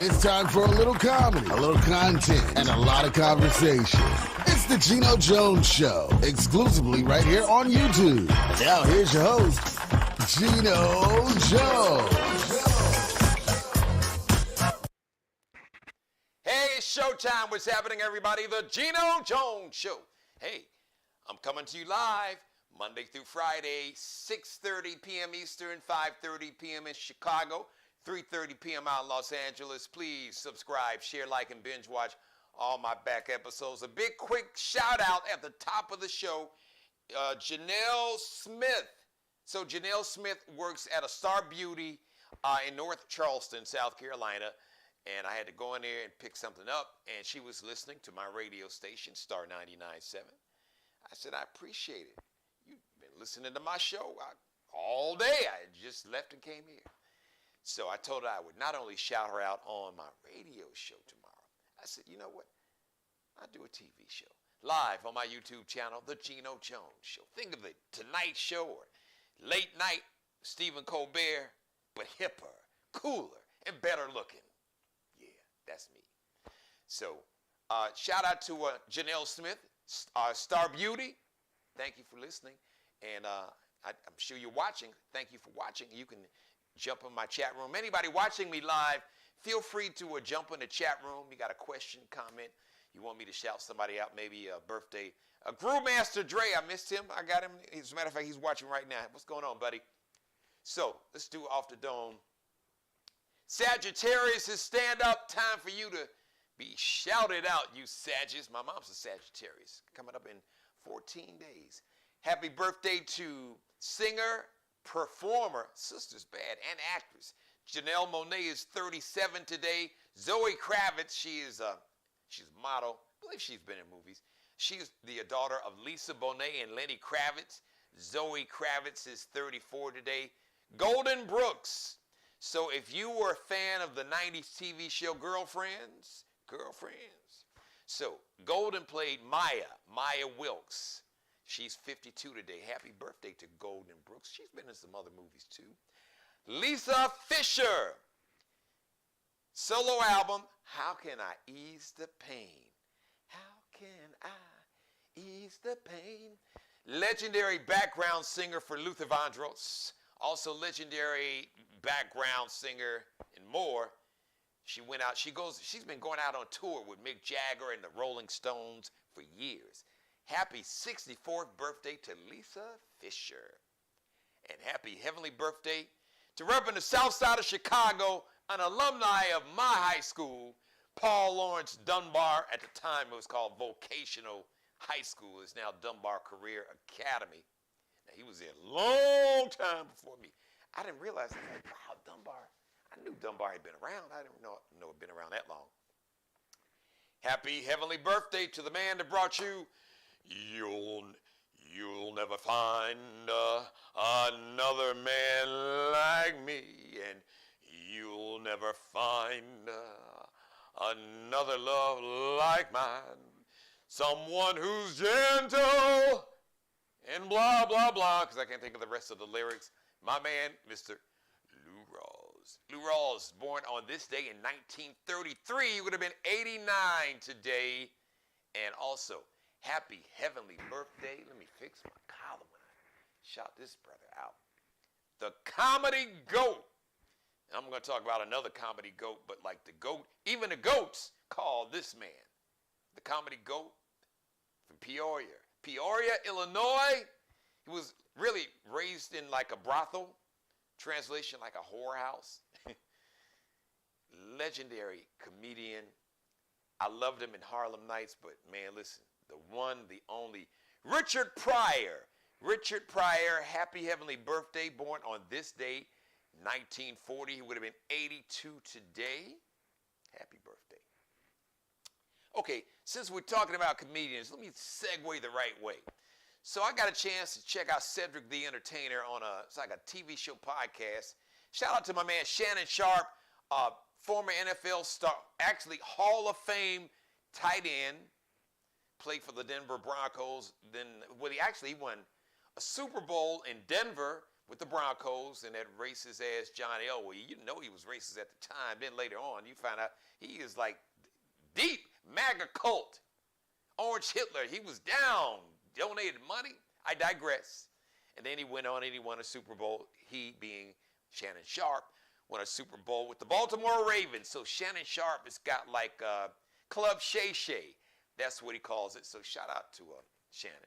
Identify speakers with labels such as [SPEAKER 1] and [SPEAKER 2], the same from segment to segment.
[SPEAKER 1] It's time for a little comedy, a little content, and a lot of conversation. It's the Geno Jones Show, exclusively right here on YouTube. Now here's your host, Geno Jones.
[SPEAKER 2] Hey, it's showtime. What's happening, everybody? The Geno Jones Show. Hey, I'm coming to you live Monday through Friday, 6:30 p.m. Eastern, 5:30 p.m. in Chicago, 3:30 p.m. out in Los Angeles. Please subscribe, share, like, and binge watch all my back episodes. A big quick shout out at the top of the show, Janelle Smith. So Janelle Smith works at a Star Beauty in North Charleston, South Carolina. And I had to go in there and pick something up, and she was listening to my radio station, Star 99.7. I said, I appreciate it. You've been listening to my show all day. I just left and came here. So I told her I would not only shout her out on my radio show tomorrow. I said, you know what? I'll do a TV show live on my YouTube channel, The Geno Jones Show. Think of it, Tonight Show or Late Night Stephen Colbert, but hipper, cooler, and better looking. That's me. So, shout out to Janelle Smith, Star Beauty. Thank you for listening. And I'm sure you're watching. Thank you for watching. You can jump in my chat room. Anybody watching me live, feel free to jump in the chat room. You got a question, comment. You want me to shout somebody out, maybe a birthday. Brewmaster Dre, I missed him. I got him. As a matter of fact, he's watching right now. What's going on, buddy? So, let's do Off the Dome. Sagittarius is stand up. Time for you to be shouted out, you Sagittarius. My mom's a Sagittarius. Coming up in 14 days. Happy birthday to singer, performer, Sisters Bad, and actress. Janelle Monáe is 37 today. Zoe Kravitz, she's a model. I believe she's been in movies. She's the daughter of Lisa Bonet and Lenny Kravitz. Zoe Kravitz is 34 today. Golden Brooks. So if you were a fan of the 90s TV show Girlfriends. So Golden played Maya Wilkes. She's 52 today. Happy birthday to Golden Brooks. She's been in some other movies too. Lisa Fisher. Solo album, How Can I Ease the Pain? How can I ease the pain? Legendary background singer for Luther Vandross. Also legendary background singer and more. She's been going out on tour with Mick Jagger and the Rolling Stones for years. Happy 64th birthday to Lisa Fisher. And happy heavenly birthday to repping the south side of Chicago, an alumni of my high school, Paul Lawrence Dunbar. At the time it was called Vocational High School. It's now Dunbar Career Academy. Now, he was there a long time before me. I didn't realize, wow, Dunbar. I knew Dunbar had been around. I didn't know it had been around that long. Happy heavenly birthday to the man that brought you You'll never find another man like me, and you'll never find another love like mine. Someone who's gentle and blah, blah, blah, because I can't think of the rest of the lyrics. My man, Mr. Lou Rawls. Lou Rawls, born on this day in 1933. He would have been 89 today. And also, happy heavenly birthday. Let me fix my collar when I shout this brother out. The comedy GOAT. And I'm going to talk about another comedy GOAT, but like the GOAT, even the GOATs call this man the comedy GOAT from Peoria. Peoria, Illinois. He was really raised in like a brothel. Translation, like a whorehouse. Legendary comedian. I loved him in Harlem Nights, but man, listen, the one, the only, Richard Pryor. Richard Pryor, happy heavenly birthday, born on this day, 1940. He would have been 82 today. Happy birthday. Okay, since we're talking about comedians, let me segue the right way. So I got a chance to check out Cedric the Entertainer on it's like a TV show podcast. Shout out to my man Shannon Sharp, former NFL star, actually Hall of Fame tight end, played for the Denver Broncos. Then, he won a Super Bowl in Denver with the Broncos and that racist ass John Elway. You know he was racist at the time. Then later on, you find out he is like deep MAGA cult. Orange Hitler, he was down, donated money. I digress. And then he went on and he won a Super Bowl. He, being Shannon Sharpe, won a Super Bowl with the Baltimore Ravens. So Shannon Sharpe has got like Club Shay Shay. That's what he calls it. So shout out to Shannon.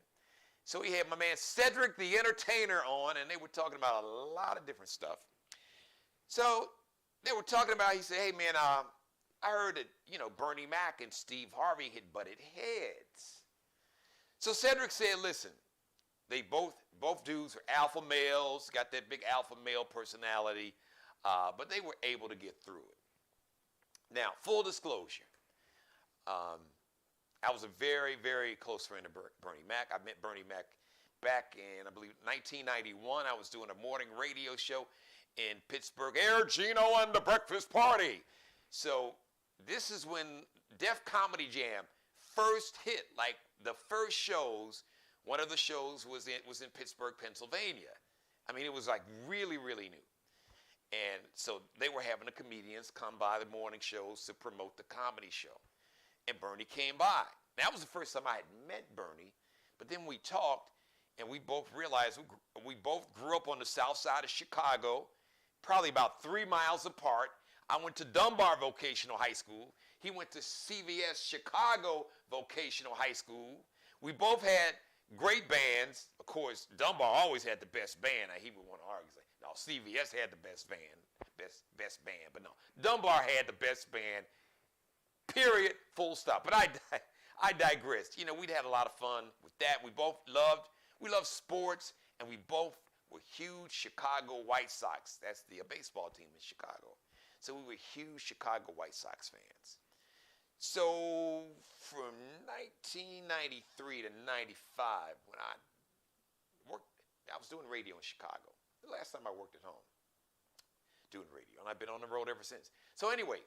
[SPEAKER 2] So he had my man Cedric the Entertainer on, and they were talking about a lot of different stuff. So they were talking about, he said, hey man, I heard that, you know, Bernie Mac and Steve Harvey had butted heads. So Cedric said, listen, they both dudes are alpha males, got that big alpha male personality, but they were able to get through it. Now, full disclosure, I was a very, very close friend of Bernie Mac. I met Bernie Mac back in, I believe, 1991. I was doing a morning radio show in Pittsburgh. Air Geno and the Breakfast Party. So this is when Def Comedy Jam first hit. Like the first shows, one of the shows was in Pittsburgh, Pennsylvania. I mean, it was like really, really new. And so they were having the comedians come by the morning shows to promote the comedy show. And Bernie came by. That was the first time I had met Bernie. But then we talked, and we both realized we both grew up on the south side of Chicago, probably about 3 miles apart. I went to Dunbar Vocational High School. He went to CVS Chicago Vocational High School. We both had great bands. Of course, Dunbar always had the best band. Now, he would want to argue, say, no, CVS had the best band, best band. But no, Dunbar had the best band. Period, full stop. But I digressed. You know, we'd had a lot of fun with that. We loved sports, and we both were huge Chicago White Sox. That's the baseball team in Chicago. So we were huge Chicago White Sox fans. So from 1993 to 95, when I was doing radio in Chicago. The last time I worked at home doing radio, and I've been on the road ever since. So anyway,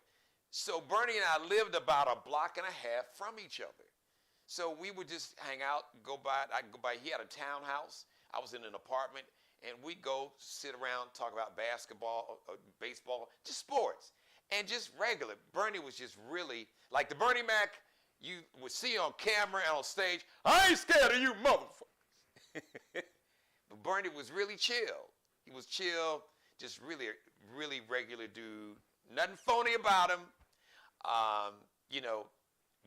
[SPEAKER 2] so Bernie and I lived about a block and a half from each other. So we would just hang out, I'd go by, he had a townhouse, I was in an apartment, and we'd go sit around, talk about basketball, baseball, just sports, and just regular. Bernie was just really, like the Bernie Mac you would see on camera and on stage, I ain't scared of you motherfuckers. But Bernie was really chill. He was chill, just really, really regular dude. Nothing phony about him. You know,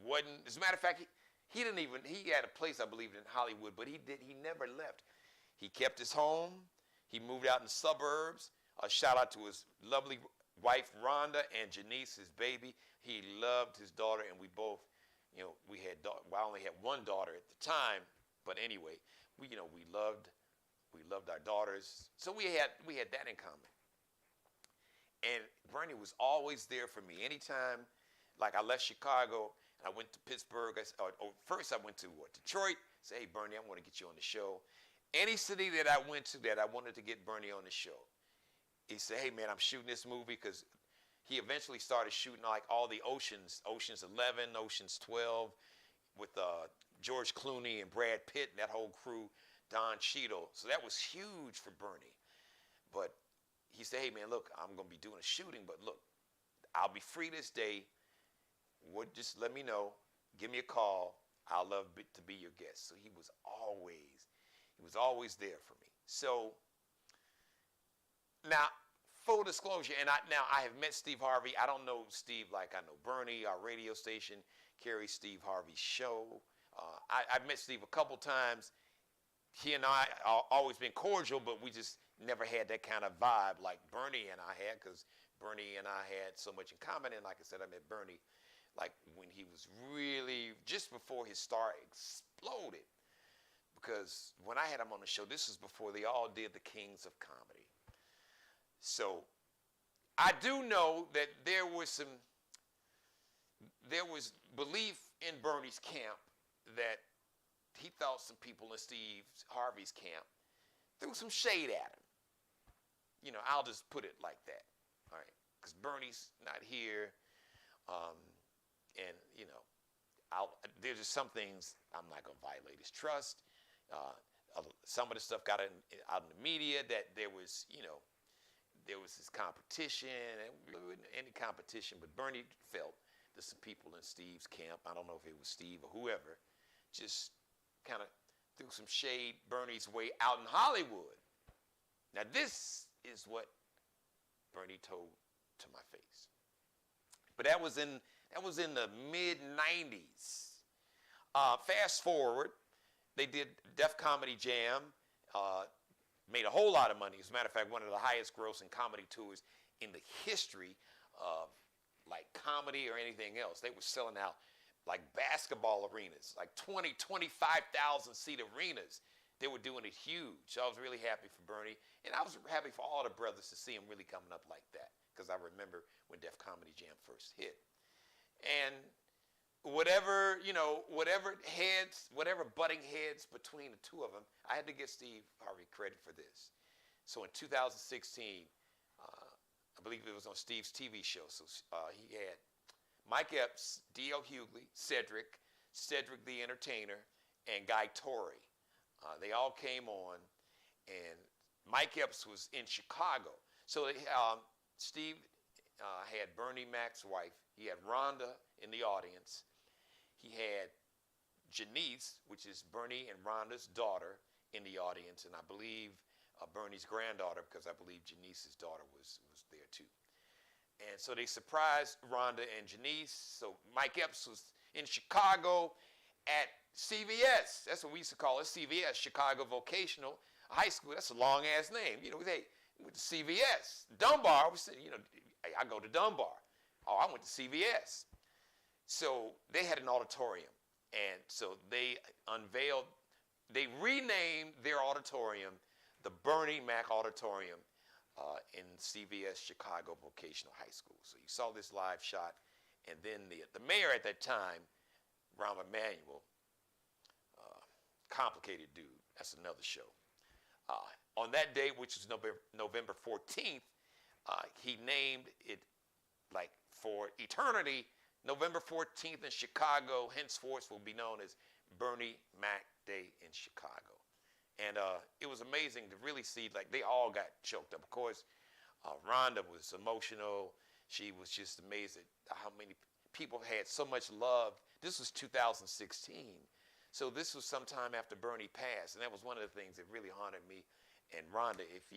[SPEAKER 2] wasn't, as a matter of fact, he had a place, I believe, in Hollywood, but he never left. He kept his home. He moved out in the suburbs. Shout out to his lovely wife, Rhonda, and Janice, his baby. He loved his daughter, and we both, you know, I only had one daughter at the time, but anyway, we loved our daughters. So we had that in common. And Bernie was always there for me. Anytime, like I left Chicago and I went to Pittsburgh, first I went to Detroit, say, hey, Bernie, I want to get you on the show. Any city that I went to that I wanted to get Bernie on the show, he said, hey, man, I'm shooting this movie, because he eventually started shooting like all the Oceans 11, Oceans 12, with George Clooney and Brad Pitt and that whole crew, Don Cheadle. So that was huge for Bernie. But he said, hey, man, look, I'm going to be doing a shooting, but look, I'll be free this day. Just let me know. Give me a call. I'll love to be your guest. So he was always there for me. So now, full disclosure, and now I have met Steve Harvey. I don't know Steve like I know Bernie. Our radio station carries Steve Harvey's show. I've met Steve a couple times. He and I are always been cordial, but we just never had that kind of vibe like Bernie and I had, because Bernie and I had so much in common. And like I said, I met Bernie like when he was really just before his star exploded. Because when I had him on the show, this was before they all did the Kings of Comedy. So I do know that there was belief in Bernie's camp that he thought some people in Steve Harvey's camp threw some shade at him. You know, I'll just put it like that, all right? Because Bernie's not here, and, you know, there's just some things I'm not going to violate his trust. some of the stuff got out in the media that there was, there was this competition, and there wasn't any competition, but Bernie felt that some people in Steve's camp, I don't know if it was Steve or whoever, just kind of threw some shade Bernie's way out in Hollywood. Now this is what Bernie told to my face. But that was in the mid-90s. Fast forward, they did Def Comedy Jam, made a whole lot of money. As a matter of fact, one of the highest grossing comedy tours in the history of like comedy or anything else. They were selling out like basketball arenas, like 20, 25,000 seat arenas. They were doing it huge. So I was really happy for Bernie. And I was happy for all the brothers to see him really coming up like that. Because I remember when Def Comedy Jam first hit. And whatever butting heads between the two of them, I had to give Steve Harvey credit for this. So in 2016, I believe it was on Steve's TV show. So he had Mike Epps, D.L. Hughley, Cedric the Entertainer, and Guy Torrey. They all came on, and Mike Epps was in Chicago. So Steve had Bernie Mac's wife. He had Rhonda in the audience. He had Janice, which is Bernie and Rhonda's daughter, in the audience, and I believe Bernie's granddaughter, because I believe Janice's daughter was there too. And so they surprised Rhonda and Janice. So Mike Epps was in Chicago at CVS. That's what we used to call it, CVS, Chicago Vocational High School. That's a long-ass name. We went to CVS. Dunbar, we said, hey, I go to Dunbar. Oh, I went to CVS. So they had an auditorium. And so they renamed their auditorium the Bernie Mac Auditorium in CVS Chicago Vocational High School. So you saw this live shot. And then the mayor at that time, Rahm Emanuel, complicated dude. That's another show. On that day, which was November 14th, he named it, like, for eternity, November 14th in Chicago, henceforth will be known as Bernie Mac Day in Chicago. And it was amazing to really see, like, they all got choked up. Of course, Rhonda was emotional. She was just amazed at how many people had so much love. This was 2016. So this was sometime after Bernie passed. And that was one of the things that really haunted me. And Rhonda, if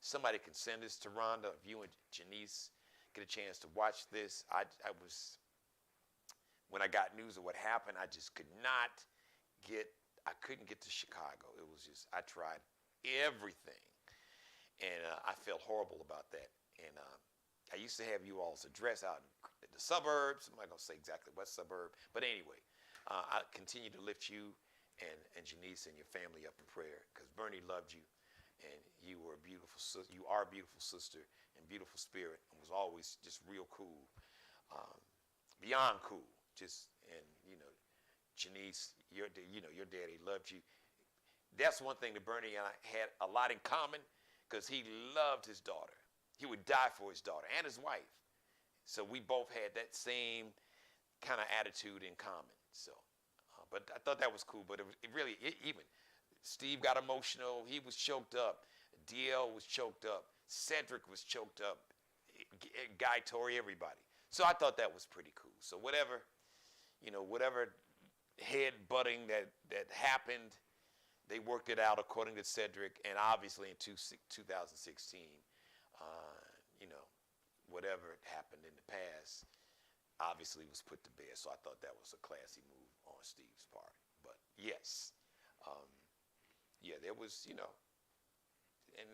[SPEAKER 2] somebody can send this to Rhonda, if you and Janice get a chance to watch this, when I got news of what happened, I just couldn't get to Chicago. It was just, I tried everything. And I felt horrible about that. And I used to have you all's address out in the suburbs. I'm not going to say exactly what suburb. But anyway, I continue to lift you and Janice and your family up in prayer, because Bernie loved you. And you are a beautiful sister and beautiful spirit, and was always just real cool, beyond cool. Janice, your daddy loved you. That's one thing that Bernie and I had a lot in common, because he loved his daughter. He would die for his daughter and his wife. So we both had that same kind of attitude in common. So, but I thought that was cool. But even Steve got emotional. He was choked up. DL was choked up. Cedric was choked up. Guy Torrey, everybody. So I thought that was pretty cool. So whatever head butting that happened, they worked it out according to Cedric. And obviously in 2016, whatever happened in the past, obviously was put to bed. So I thought that was a classy move on Steve's part. But yes. There was, and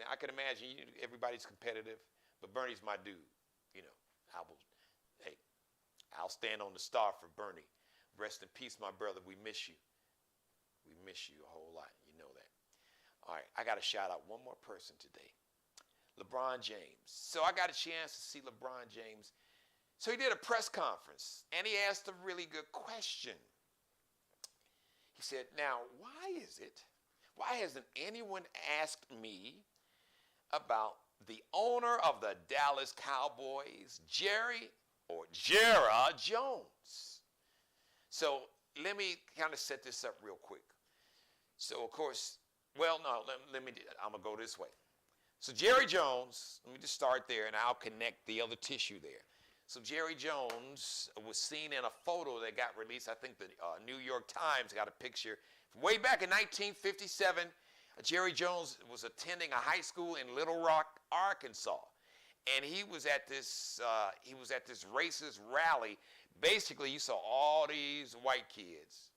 [SPEAKER 2] I can imagine everybody's competitive, but Bernie's my dude. I'll stand on the star for Bernie. Rest in peace, my brother. We miss you. We miss you a whole lot. You know that. All right, I got to shout out one more person today. LeBron James. So I got a chance to see LeBron James. So he did a press conference, and he asked a really good question. He said, now, why hasn't anyone asked me about the owner of the Dallas Cowboys, Jerry Jones? So let me kind of set this up real quick. So, of course, Well, no, I'm going to go this way. So Jerry Jones, let me just start there, and I'll connect the other tissue there. So Jerry Jones was seen in a photo that got released. I think the New York Times got a picture. Way back in 1957, Jerry Jones was attending a high school in Little Rock, Arkansas. And he was at this racist rally. Basically, you saw all these white kids.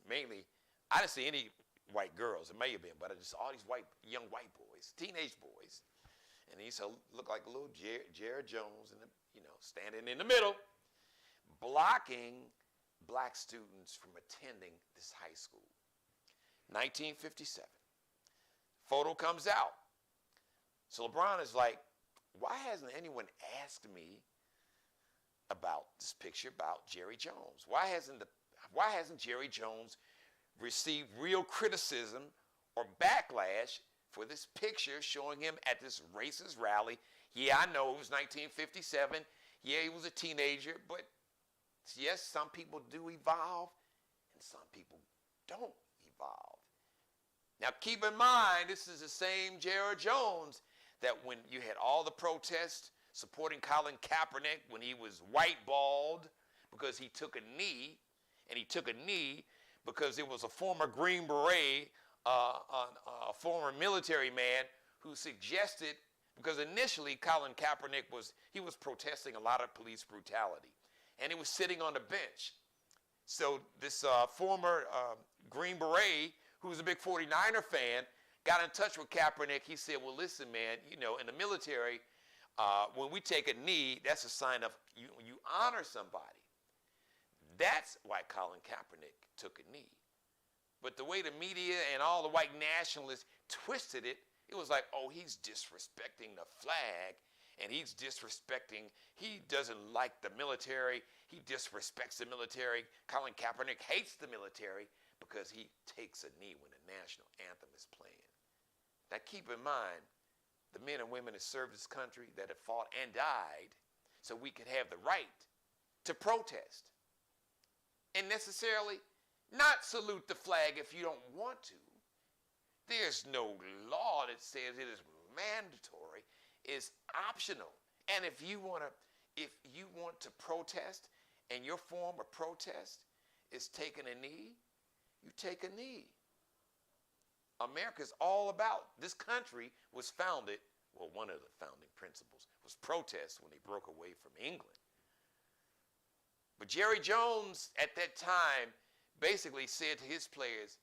[SPEAKER 2] Mainly, I didn't see any white girls. It may have been, but I just saw all these young white boys, teenage boys. And he used to look like a little Jerry Jones, standing in the middle, blocking black students from attending this high school. 1957. Photo comes out. So LeBron is like, why hasn't anyone asked me about this picture about Jerry Jones? Why hasn't Jerry Jones received real criticism or backlash for this picture showing him at this racist rally? Yeah, I know it was 1957. Yeah, he was a teenager, but yes, some people do evolve and some people don't evolve. Now keep in mind, this is the same Jerry Jones that when you had all the protests supporting Colin Kaepernick when he was white-balled because he took a knee, and he took a knee because it was a former Green Beret, a former military man who suggested, because initially Colin Kaepernick was protesting a lot of police brutality, and he was sitting on the bench. So this former Green Beret, who was a big 49er fan, got in touch with Kaepernick. He said, well, listen, man, in the military, when we take a knee, that's a sign of you honor somebody. That's why Colin Kaepernick took a knee. But the way the media and all the white nationalists twisted it, it was like, oh, he's disrespecting the flag, and he doesn't like the military. He disrespects the military. Colin Kaepernick hates the military because he takes a knee when the national anthem is playing. Now keep in mind, the men and women that served this country, that have fought and died so we could have the right to protest and necessarily not salute the flag if you don't want to. There's no law that says it is mandatory. It's optional. And if you want to protest, and your form of protest is taking a knee, you take a knee. America's all about, this country was founded, well, one of the founding principles was protest when they broke away from England. But Jerry Jones at that time basically said to his players,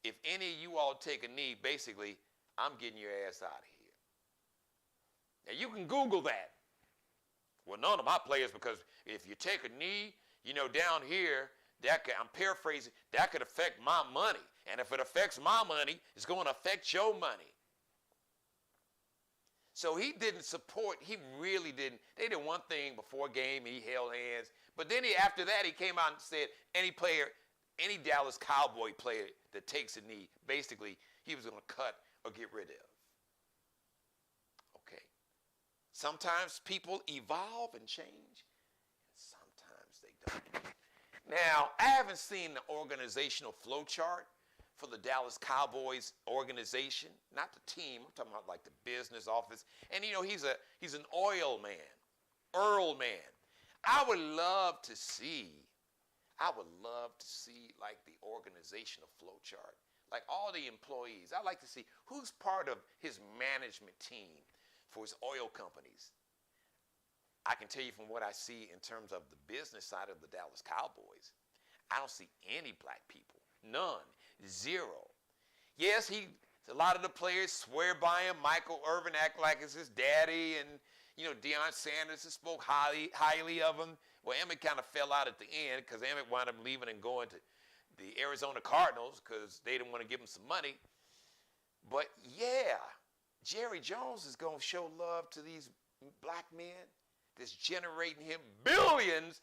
[SPEAKER 2] if any of you all take a knee, basically, I'm getting your ass out of here. Now you can Google that. Well, none of my players, because if you take a knee, down here, I'm paraphrasing, that could affect my money. And if it affects my money, it's going to affect your money. So he didn't support, he really didn't. They did one thing before game, he held hands. But then after that, he came out and said any Dallas Cowboy player that takes a knee, basically, he was going to cut or get rid of. Okay. Sometimes people evolve and change, and sometimes they don't. Now, I haven't seen the organizational flow chart for the Dallas Cowboys organization, not the team. I'm talking about like the business office. And he's an oil man, Earl man. I would love to see like the organizational flow chart, like all the employees. I'd like to see who's part of his management team for his oil companies. I can tell you from what I see in terms of the business side of the Dallas Cowboys, I don't see any black people. None. Zero. Yes, a lot of the players swear by him. Michael Irvin act like it's his daddy, and Deion Sanders spoke highly of him. Well, Emmett kind of fell out at the end because Emmett wound up leaving and going to the Arizona Cardinals because they didn't want to give him some money. But yeah, Jerry Jones is going to show love to these black men that's generating him billions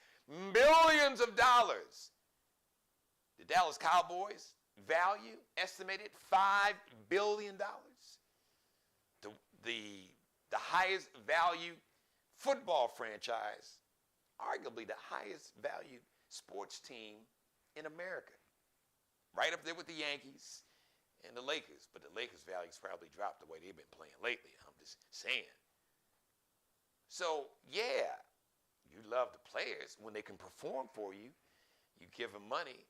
[SPEAKER 2] of dollars. The Dallas Cowboys value estimated $5 billion. The highest value football franchise, arguably the highest valued sports team in America. Right up there with the Yankees and the Lakers. But the Lakers' values probably dropped the way they've been playing lately. I'm just saying. So, yeah, you love the players when they can perform for you. You give them money.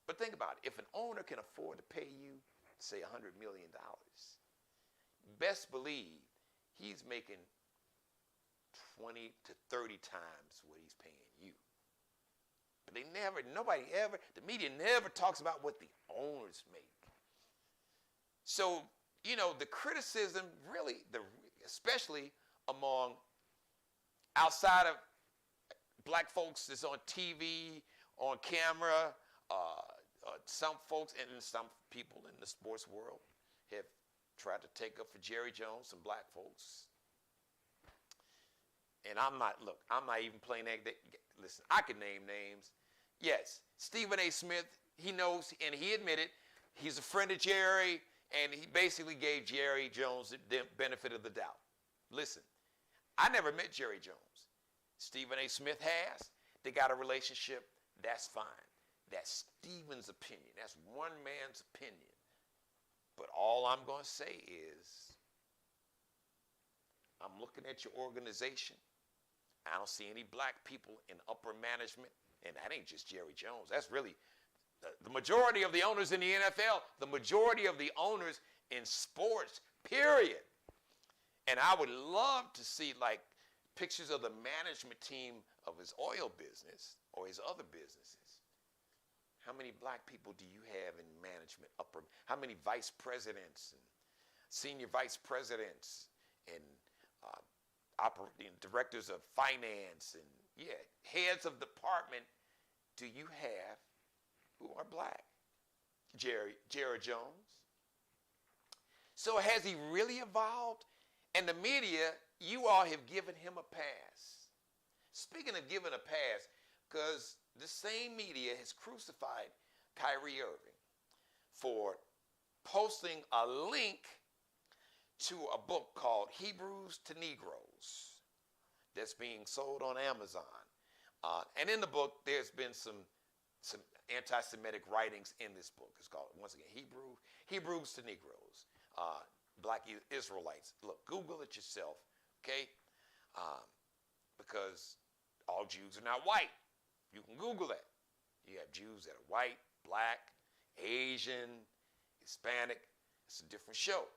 [SPEAKER 2] But think about it. If an owner can afford to pay you, say, $100 million, best believe he's making 20 to 30 times what he's paying you. But the media never talks about what the owners make. So, the criticism really, especially among outside of black folks that's on TV, on camera, some folks and some people in the sports world have tried to take up for Jerry Jones, some black folks. And I'm not even playing that. Listen, I can name names. Yes, Stephen A. Smith, he knows, and he admitted he's a friend of Jerry, and he basically gave Jerry Jones the benefit of the doubt. Listen, I never met Jerry Jones. Stephen A. Smith has. They got a relationship. That's fine. That's Stephen's opinion. That's one man's opinion. But all I'm going to say is, I'm looking at your organization. I don't see any black people in upper management. And that ain't just Jerry Jones. That's really the majority of the owners in the NFL, the majority of the owners in sports, period. And I would love to see, like, pictures of the management team of his oil business or his other businesses. How many black people do you have in management? How many vice presidents and senior vice presidents and directors of finance and heads of department do you have who are black? Jerry Jones. So has he really evolved? And the media, you all have given him a pass. Speaking of giving a pass, because the same media has crucified Kyrie Irving for posting a link to a book called Hebrews to Negroes that's being sold on Amazon. And in the book, there's been some anti-Semitic writings in this book. It's called, once again, Hebrews to Negroes, Black Israelites. Look, Google it yourself, okay? Because all Jews are not white. You can Google that. You have Jews that are white, black, Asian, Hispanic. It's a different show.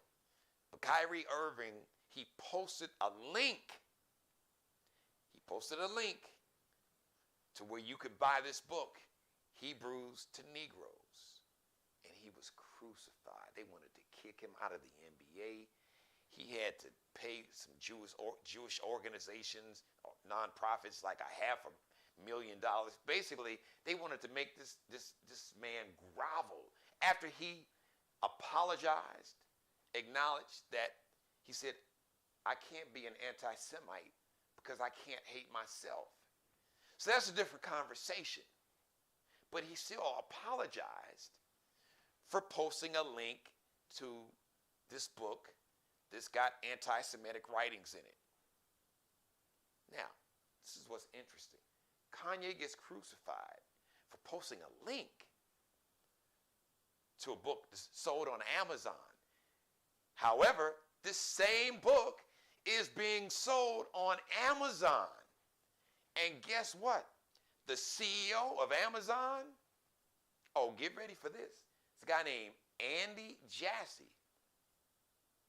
[SPEAKER 2] But Kyrie Irving, he posted a link. To where you could buy this book, Hebrews to Negroes. And he was crucified. They wanted to kick him out of the NBA. He had to pay some Jewish organizations, nonprofits, like $500,000. Basically, they wanted to make this man grovel. After he apologized, acknowledged that he said, I can't be an anti-Semite because I can't hate myself. So that's a different conversation. But he still apologized for posting a link to this book that's got anti-Semitic writings in it. Now, this is what's interesting. Kanye gets crucified for posting a link to a book that's sold on Amazon. However, this same book is being sold on Amazon. And guess what? The CEO of Amazon, get ready for this. It's a guy named Andy Jassy.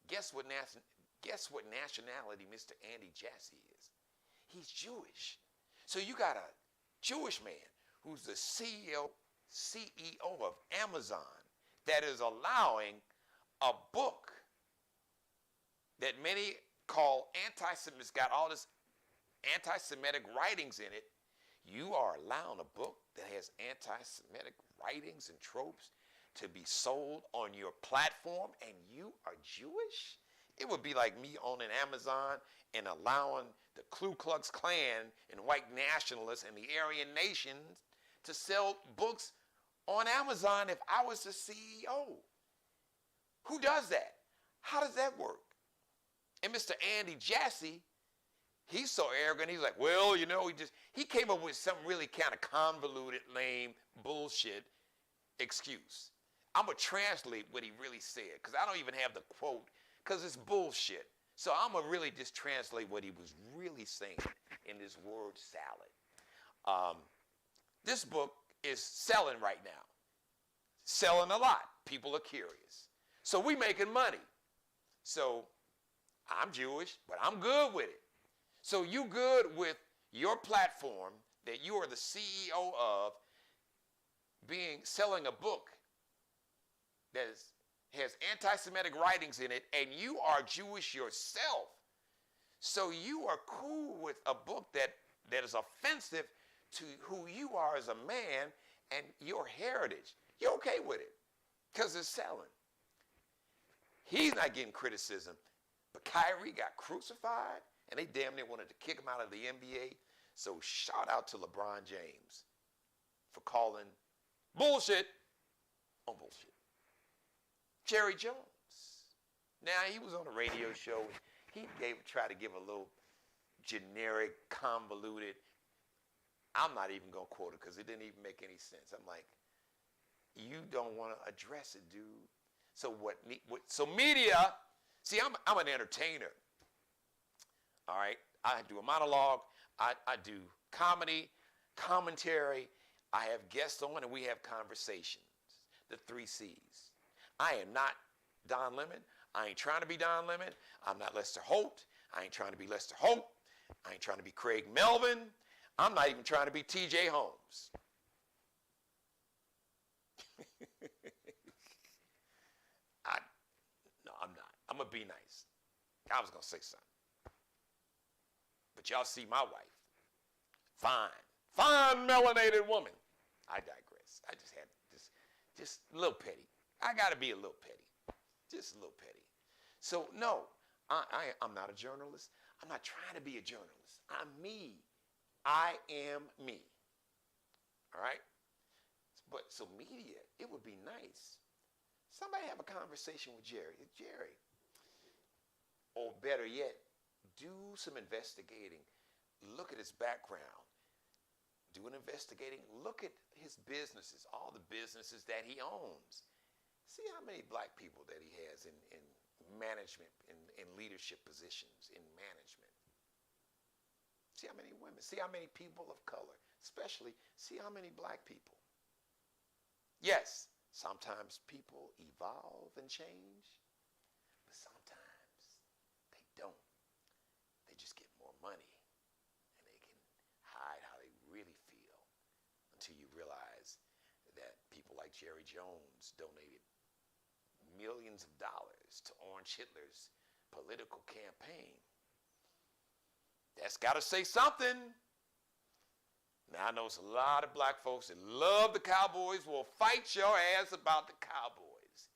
[SPEAKER 2] Guess what nationality Mr. Andy Jassy is? He's Jewish. So you got a Jewish man who's the CEO of Amazon that is allowing a book that many call anti-Semitic, it's got all this anti-Semitic writings in it. You are allowing a book that has anti-Semitic writings and tropes to be sold on your platform, and you are Jewish? It would be like me owning Amazon and allowing the Ku Klux Klan and white nationalists and the Aryan nations to sell books on Amazon if I was the CEO. Who does that? How does that work? And Mr. Andy Jassy, he's so arrogant. He's like, well, he came up with some really kind of convoluted, lame, bullshit excuse. I'm going to translate what he really said because I don't even have the quote because it's bullshit. So I'm going to really just translate what he was really saying in this word salad. This book is selling right now. Selling a lot. People are curious. So we making money. So I'm Jewish, but I'm good with it. So you good with your platform that you are the CEO of selling a book that has anti-Semitic writings in it, and you are Jewish yourself. So you are cool with a book that is offensive to who you are as a man and your heritage. You're okay with it because it's selling. He's not getting criticism, but Kyrie got crucified, and they damn near wanted to kick him out of the NBA. So shout out to LeBron James for calling bullshit on bullshit. Jerry Jones. Now, he was on a radio show. He tried to give a little generic, convoluted. I'm not even going to quote it because it didn't even make any sense. I'm like, you don't want to address it, dude. So so media, see, I'm an entertainer. All right? I do a monologue. I do comedy, commentary. I have guests on, and we have conversations. The 3 C's. I am not Don Lemon. I ain't trying to be Don Lemon. I'm not Lester Holt. I ain't trying to be Lester Holt. I ain't trying to be Craig Melvin. I'm not even trying to be T.J. Holmes. No, I'm not. I'm going to be nice. I was going to say something. But y'all see my wife. Fine melanated woman. I digress. I just had just a little petty. I got to be a little petty. Just a little petty. So, no, I'm not a journalist. I'm not trying to be a journalist. I'm me. I am me. All right? But so media, it would be nice. Somebody have a conversation with Jerry. Jerry. Or better yet, do some investigating. Look at his background. Do an investigating. Look at his businesses, all the businesses that he owns. See how many black people that he has in management, in leadership positions, in management. See how many women. See how many people of color. Especially, see how many black people. Yes, sometimes people evolve and change, but sometimes they don't. They just get more money, and they can hide how they really feel until you realize that people like Jerry Jones donated millions of dollars to Orange Hitler's political campaign. That's got to say something. Now, I know it's a lot of black folks that love the Cowboys, will fight your ass about the Cowboys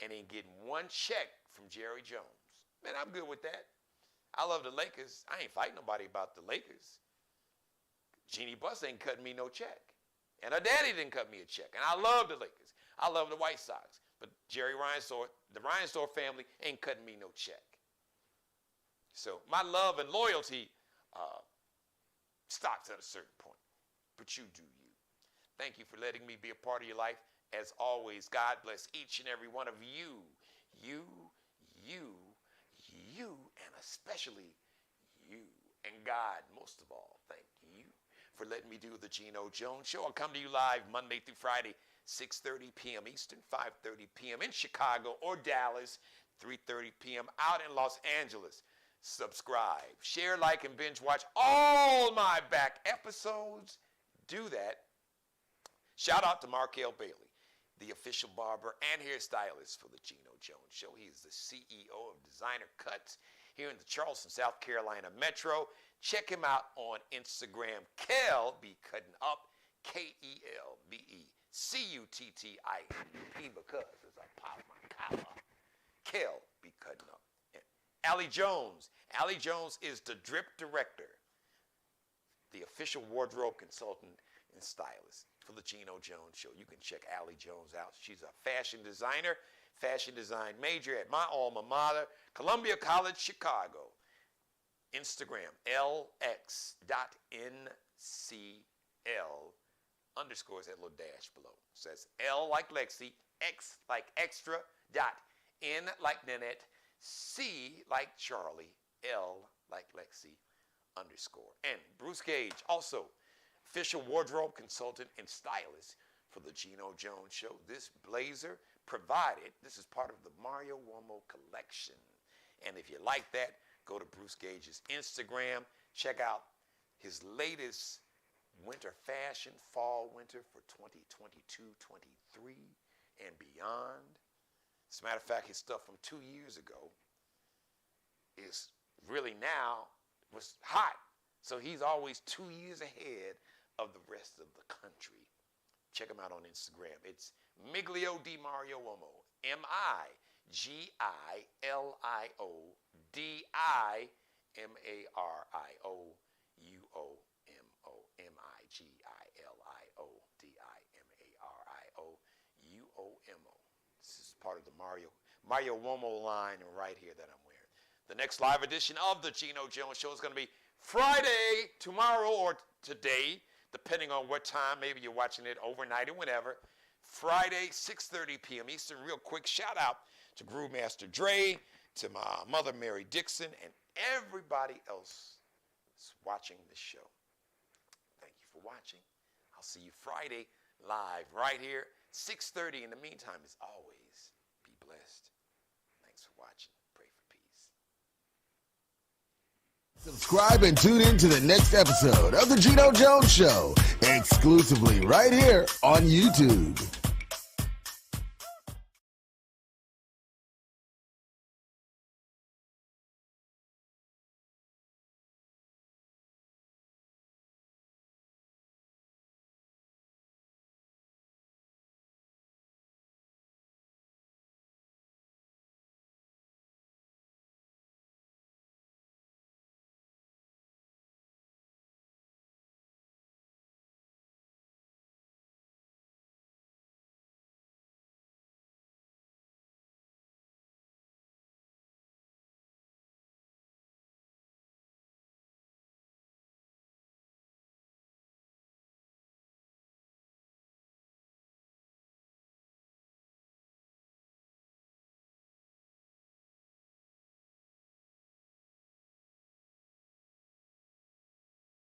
[SPEAKER 2] and ain't getting one check from Jerry Jones. Man, I'm good with that. I love the Lakers. I ain't fighting nobody about the Lakers. Jeannie Buss ain't cutting me no check. And her daddy didn't cut me a check. And I love the Lakers. I love the White Sox. But Jerry Reinsdorf, the Reinsdorf family ain't cutting me no check. So my love and loyalty stops at a certain point. But you do you. Thank you for letting me be a part of your life. As always, God bless each and every one of you. You, and especially you. And God, most of all, thank you for letting me do the Geno Jones Show. I'll come to you live Monday through Friday, 6:30 p.m. Eastern, 5:30 p.m. in Chicago or Dallas, 3:30 p.m. out in Los Angeles. Subscribe, share, like, and binge watch all my back episodes. Do that. Shout out to Markel Bailey, the official barber and hairstylist for the Geno Jones Show. He is the CEO of Designer Cuts here in the Charleston, South Carolina metro. Check him out on Instagram. Kel be cutting up. KELBECUTTING because as I pop my collar. Kel be cutting up. Allie Jones. Allie Jones is the drip director, the official wardrobe consultant and stylist for the Geno Jones Show. You can check Allie Jones out. She's a fashion designer, fashion design major at my alma mater, Columbia College, Chicago. Instagram, lx.ncl_. underscore is that little dash below. It says L like Lexi, X like extra, dot, N like Nanette, C like Charlie, L like Lexi, underscore. And Bruce Gage, also official wardrobe consultant and stylist for the Geno Jones Show. This blazer provided, this is part of the Mario Uomo collection. And if you like that, go to Bruce Gage's Instagram. Check out his latest winter fashion, fall, winter for 2022-23 and beyond. As a matter of fact, his stuff from 2 years ago is really now was hot. So he's always 2 years ahead of the rest of the country. Check him out on Instagram. It's Miglio Di Mario Uomo. MIGLIODIMARIOUOMO. MIGLIODIMARIOUOMO. This is part of the Mario Uomo line right here that I'm wearing. The next live edition of the Geno Jones Show is going to be Friday, tomorrow, or today, depending on what time. Maybe you're watching it overnight or whenever. Friday, 6:30 p.m. Eastern. Real quick shout out to Groove Master Dre, to my mother Mary Dixon, and everybody else that's watching this show. Thank you for watching. I'll see you Friday live right here, 6:30. In the meantime, as always, be blessed. Thanks for watching. Pray for peace.
[SPEAKER 1] Subscribe and tune in to the next episode of the Geno Jones Show, exclusively right here on YouTube.